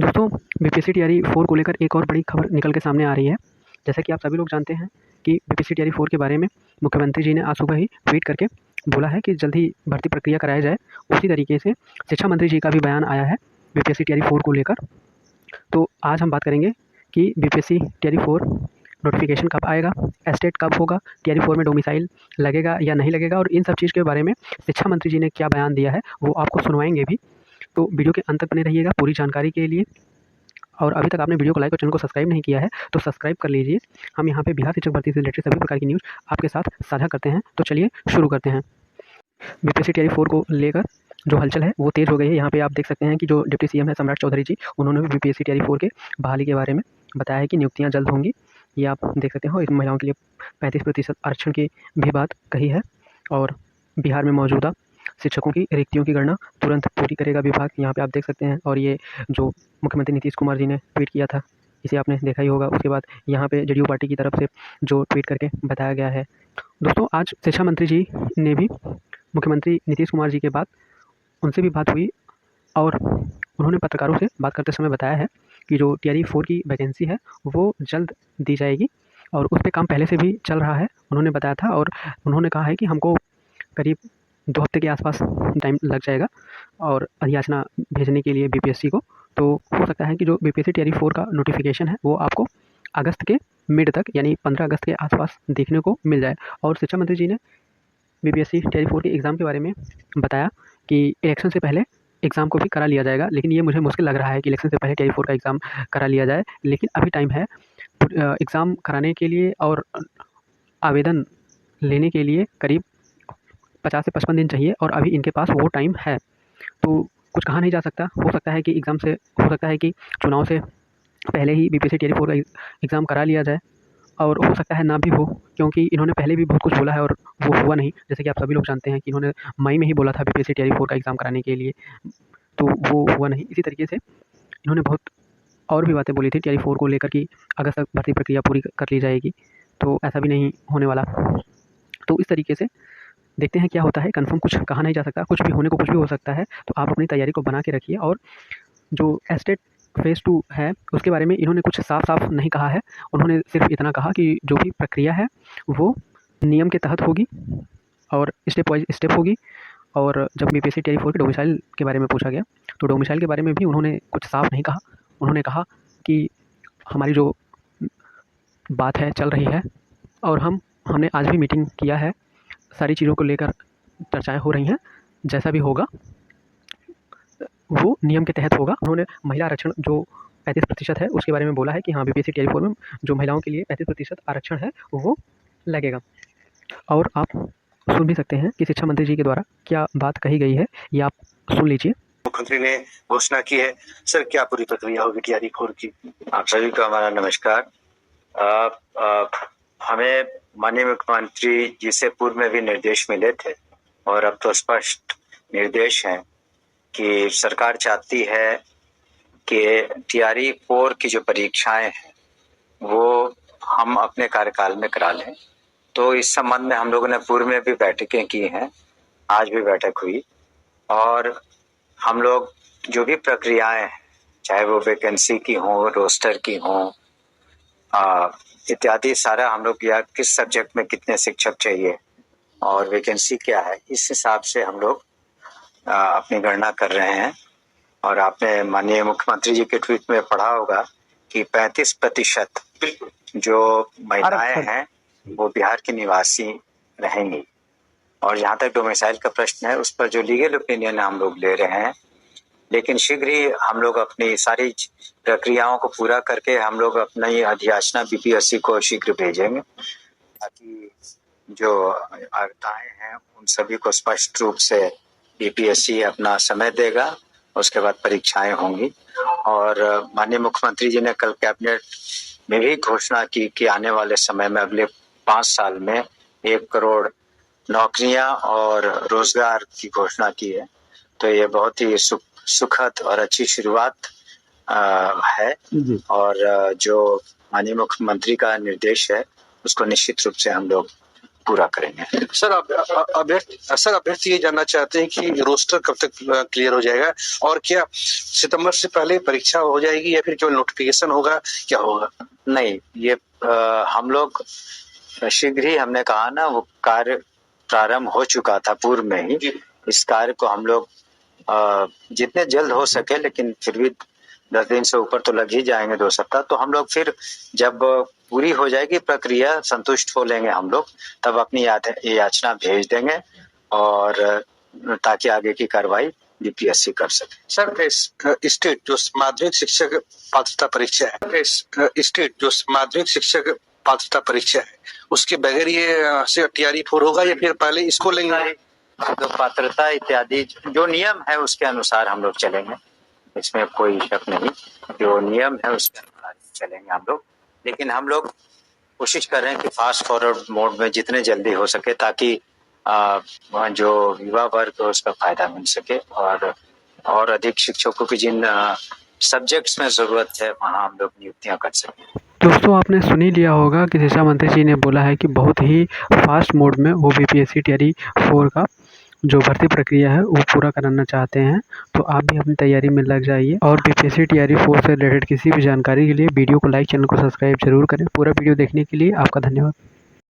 दोस्तों, बीपीएससी तैयारी 4 को लेकर एक और बड़ी खबर निकल के सामने आ रही है। जैसा कि आप सभी लोग जानते हैं कि बीपीएससी तैयारी 4 के बारे में मुख्यमंत्री जी ने आज सुबह ही ट्वीट करके बोला है कि जल्द ही भर्ती प्रक्रिया कराया जाए। उसी तरीके से शिक्षा मंत्री जी का भी बयान आया है बीपीएससी तैयारी 4 को लेकर। तो आज हम बात करेंगे कि बीपीएससी तैयारी 4 नोटिफिकेशन कब आएगा, एस्टेट कब होगा, तैयारी 4 में डोमिसाइल लगेगा या नहीं लगेगा, और इन सब चीज़ के बारे में शिक्षा मंत्री जी ने क्या बयान दिया है वो आपको सुनवाएंगे भी। तो वीडियो के अंत तक बने रहिएगा पूरी जानकारी के लिए। और अभी तक आपने वीडियो को लाइक और चैनल को सब्सक्राइब नहीं किया है तो सब्सक्राइब कर लीजिए। हम यहाँ पे बिहार शिक्षक भर्ती से रिलेटेड सभी प्रकार की न्यूज़ आपके साथ साझा करते हैं। तो चलिए शुरू करते हैं। बीपीएससी तैयारी 4 को लेकर जो हलचल है वो तेज़ हो गई है। यहाँ पे आप देख सकते हैं कि जो डिप्टी सीएम है सम्राट चौधरी जी, उन्होंने भी बीपीएससी तैयारी 4 के बहाली के बारे में बताया है कि नियुक्तियाँ जल्द होंगी। ये आप देख सकते हो, इस महिलाओं के लिए 35% आरक्षण की भी बात कही है। और बिहार में मौजूदा शिक्षकों की रिक्तियों की गणना तुरंत पूरी करेगा विभाग, यहाँ पे आप देख सकते हैं। और ये जो मुख्यमंत्री नीतीश कुमार जी ने ट्वीट किया था, इसे आपने देखा ही होगा। उसके बाद यहाँ पे जेडीयू पार्टी की तरफ से जो ट्वीट करके बताया गया है। दोस्तों, आज शिक्षा मंत्री जी ने भी मुख्यमंत्री नीतीश कुमार जी के बाद उनसे भी बात हुई और उन्होंने पत्रकारों से बात करते समय बताया है कि जो तैयारी 4 की वैकेंसी है वो जल्द दी जाएगी और उस पर काम पहले से भी चल रहा है, उन्होंने बताया था। और उन्होंने कहा है कि हमको करीब 2 हफ्ते के आसपास टाइम लग जाएगा और अधियाचना भेजने के लिए बीपीएससी को। तो हो सकता है कि जो बीपीएससी तैयारी 4 का नोटिफिकेशन है वो आपको अगस्त के मिड तक यानी 15 अगस्त के आसपास देखने को मिल जाए। और शिक्षा मंत्री जी ने बीपीएससी तैयारी 4 के एग्ज़ाम के बारे में बताया कि इलेक्शन से पहले एग्ज़ाम को भी करा लिया जाएगा, लेकिन ये मुझे मुश्किल लग रहा है कि इलेक्शन से पहले तैयारी 4 का एग्ज़ाम करा लिया जाए। लेकिन अभी टाइम है एग्ज़ाम कराने के लिए और आवेदन लेने के लिए करीब 50 से 55 दिन चाहिए और अभी इनके पास वो टाइम है। तो कुछ कहा नहीं जा सकता, हो सकता है कि हो सकता है कि चुनाव से पहले ही बीपीएससी तैयारी 4 का एग्ज़ाम करा लिया जाए, और हो सकता है ना भी हो, क्योंकि इन्होंने पहले भी बहुत कुछ बोला है और वो हुआ नहीं। जैसे कि आप सभी लोग जानते हैं कि इन्होंने मई में ही बोला था बीपीएससी तैयारी 4 का एग्ज़ाम कराने के लिए, तो वो हुआ नहीं। इसी तरीके से इन्होंने बहुत और भी बातें बोली थी तैयारी 4 को लेकर कि अगस्त तक भर्ती प्रक्रिया पूरी कर ली जाएगी, तो ऐसा भी नहीं होने वाला। तो इस तरीके से देखते हैं क्या होता है। कंफर्म कुछ कहा नहीं जा सकता, कुछ भी होने को कुछ भी हो सकता है। तो आप अपनी तैयारी को बना के रखिए। और जो एस्टेट फेज़ 2 है उसके बारे में इन्होंने कुछ साफ-साफ नहीं कहा है। उन्होंने सिर्फ इतना कहा कि जो भी प्रक्रिया है वो नियम के तहत होगी और स्टेप वाइज़ स्टेप होगी। और जब बीपीएससी तैयारी 4 के डोमिसाइल के बारे में पूछा गया तो डोमिसाइल के बारे में भी उन्होंने कुछ साफ नहीं कहा। उन्होंने कहा कि हमारी जो बात है चल रही है और हमने आज भी मीटिंग किया है, सारी चीज़ों को लेकर चर्चाएँ हो रही हैं। जैसा भी होगा वो नियम के तहत होगा। उन्होंने महिला आरक्षण जो 35% है उसके बारे में बोला है कि हाँ, बीपीएससी तैयारी 4 में जो महिलाओं के लिए 35% आरक्षण है वो लगेगा। और आप सुन भी सकते हैं कि शिक्षा मंत्री जी के द्वारा क्या बात कही गई है, ये आप सुन लीजिए। मुख्यमंत्री ने घोषणा की है। सर, क्या पूरी प्रक्रिया होगी तैयारी 4 की? आप सभी को हमारा नमस्कार। हमें माननीय मुख्यमंत्री जी से पूर्व में भी निर्देश मिले थे और अब तो स्पष्ट निर्देश हैं कि सरकार चाहती है कि तैयारी 4 की जो परीक्षाएं हैं वो हम अपने कार्यकाल में करा लें। तो इस संबंध में हम लोगों ने पूर्व में भी बैठकें की हैं, आज भी बैठक हुई और हम लोग जो भी प्रक्रियाएं हैं, चाहे वो वैकेंसी की हो, रोस्टर की हो, इत्यादि सारा हम लोग, या किस सब्जेक्ट में कितने शिक्षक चाहिए और वैकेंसी क्या है, इस हिसाब से हम लोग अपनी गणना कर रहे हैं। और आपने माननीय मुख्यमंत्री जी के ट्वीट में पढ़ा होगा कि 35% जो महिलाएं हैं वो बिहार की निवासी रहेंगी। और जहाँ तक डोमिसाइल का प्रश्न है उस पर जो लीगल ओपिनियन हम लोग ले रहे हैं, लेकिन शीघ्र ही हम लोग अपनी सारी प्रक्रियाओं को पूरा करके हम लोग अपनी अधियाचना बीपीएससी को शीघ्र भेजेंगे, ताकि जो अर्हताएं हैं उन सभी को स्पष्ट रूप से बीपीएससी अपना समय देगा। उसके बाद परीक्षाएं होंगी। और माननीय मुख्यमंत्री जी ने कल कैबिनेट में भी घोषणा की कि आने वाले समय में अगले 5 साल में 1 करोड़ नौकरियां और रोजगार की घोषणा की है। तो ये बहुत ही सुखद और अच्छी शुरुआत है। और जो माननीय मुख्यमंत्री का निर्देश है उसको निश्चित रूप से हम लोग पूरा करेंगे। सर अभ्यर्थी ये जानना चाहते हैं कि रोस्टर कब तक क्लियर हो जाएगा और क्या सितंबर से पहले परीक्षा हो जाएगी या फिर केवल नोटिफिकेशन होगा, क्या होगा? नहीं, ये हम लोग शीघ्र ही, हमने कहा ना, वो कार्य प्रारंभ हो चुका था पूर्व में ही। इस कार्य को हम लोग जितने जल्द हो सके, लेकिन फिर भी 10 दिन से ऊपर तो लग ही जाएंगे, 2 सप्ताह, तो हम लोग फिर जब पूरी हो जाएगी प्रक्रिया, संतुष्ट हो लेंगे हम लोग, तब अपनी याचना भेज देंगे और ताकि आगे की कार्रवाई यूपीएससी कर सके। सर स्टेट जो माध्यमिक शिक्षक पात्रता परीक्षा है, स्टेट जो माध्यमिक शिक्षक पात्रता परीक्षा है, उसके बगैर ये टीआरई 4 होगा या फिर पहले इसको लेंगे? तो पात्रता इत्यादि जो नियम है उसके अनुसार हम लोग चलेंगे, इसमें कोई शक नहीं। जो नियम है उसके अनुसार चलेंगे हम लोग, लेकिन हम लोग कोशिश कर रहे हैं कि फास्ट फॉरवर्ड मोड में जितने जल्दी हो सके, ताकि जो युवा वर्ग है उसका फायदा मिल सके और अधिक शिक्षकों की जिन सब्जेक्ट्स में ज़रूरत है वहाँ हम लोग नियुक्तियाँ कर सकें। दोस्तों, आपने सुन ही लिया होगा कि शिक्षा मंत्री जी ने बोला है कि बहुत ही फास्ट मोड में वो बीपीएससी टीआरई 4 का जो भर्ती प्रक्रिया है वो पूरा कराना चाहते हैं। तो आप भी अपनी तैयारी में लग जाइए और बीपीएससी टीआरई 4 से रिलेटेड किसी भी जानकारी के लिए वीडियो को लाइक, चैनल को सब्सक्राइब जरूर करें। पूरा वीडियो देखने के लिए आपका धन्यवाद।